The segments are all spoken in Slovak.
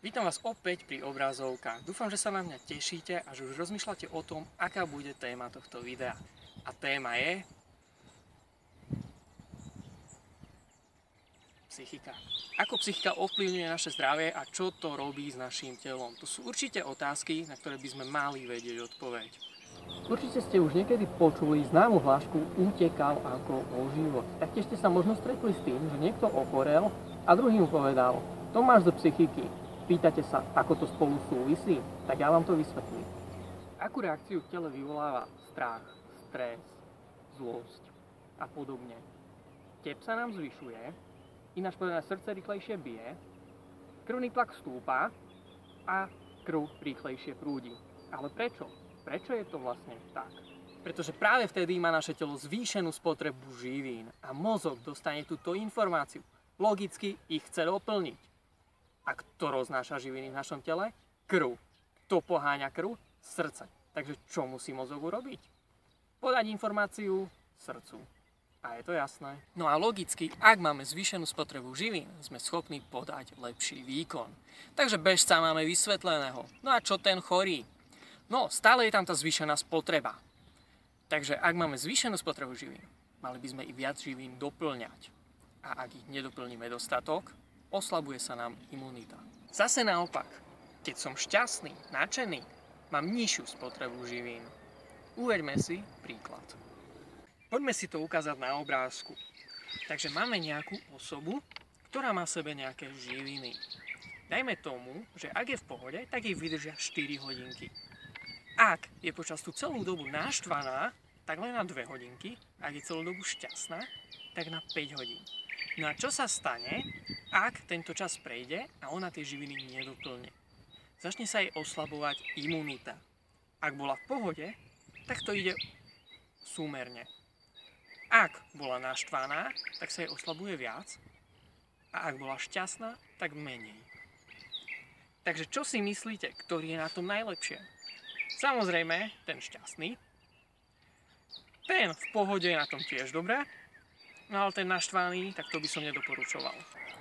Vítam vás opäť pri obrazovkách. Dúfam, že sa na mňa tešíte a že už rozmýšľate o tom, aká bude téma tohto videa. A téma je psychika. Ako psychika ovplyvňuje naše zdravie a čo to robí s naším telom? To sú určite otázky, na ktoré by sme mali vedieť odpoveď. Určite ste už niekedy počuli známu hlášku utekal ako o život. Taktiež ste sa možno stretli s tým, že niekto ochorel a druhý mu povedal: to máš zo psychiky. Pýtate sa, ako to spolu súvisí? Tak ja vám to vysvetlím. Akú reakciu v tele vyvoláva strach, stres, zlosť a podobne? Tep sa nám zvyšuje, ináč povedané srdce rýchlejšie bije, krvný tlak stúpa a krv rýchlejšie prúdi. Ale prečo? Prečo je to vlastne tak? Pretože práve vtedy má naše telo zvýšenú spotrebu živín a mozog dostane túto informáciu. Logicky ich chce doplniť. A kto roznáša živiny v našom tele? Krv. Kto poháňa krv? Srdce. Takže čo musí mozog urobiť? Podať informáciu srdcu. A je to jasné. No a logicky, ak máme zvýšenú spotrebu živín, sme schopní podať lepší výkon. Takže bežca máme vysvetleného. No a čo ten chorý? No, stále je tam tá zvýšená spotreba. Takže ak máme zvýšenú spotrebu živín, mali by sme i viac živín doplňať. A ak ich nedoplníme dostatok, oslabuje sa nám imunita. Zase naopak, keď som šťastný, nadšený, mám nižšiu spotrebu živín. Uveďme si príklad. Poďme si to ukázať na obrázku. Takže máme nejakú osobu, ktorá má v sebe nejaké živiny. Dajme tomu, že ak je v pohode, tak jej vydržia 4 hodinky. Ak je počas tú celú dobu naštvaná, tak len na 2 hodinky. Ak je celú dobu šťastná, tak na 5 hodín. No a čo sa stane, ak tento čas prejde a ona tie živiny nedoplne? Začne sa jej oslabovať imunita. Ak bola v pohode, tak to ide súmerne. Ak bola naštvaná, tak sa jej oslabuje viac. A ak bola šťastná, tak menej. Takže čo si myslíte, ktorý je na tom najlepšie? Samozrejme, ten šťastný. Ten v pohode je na tom tiež dobré. No ale ten naštvaný, tak to by som nedoporučoval.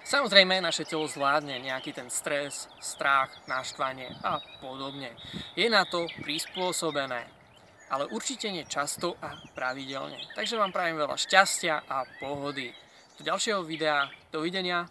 Samozrejme, naše telo zvládne nejaký ten stres, strach, naštvanie a podobne. Je na to prispôsobené. Ale určite nie často a pravidelne. Takže vám prajem veľa šťastia a pohody. Do ďalšieho videa. Dovidenia.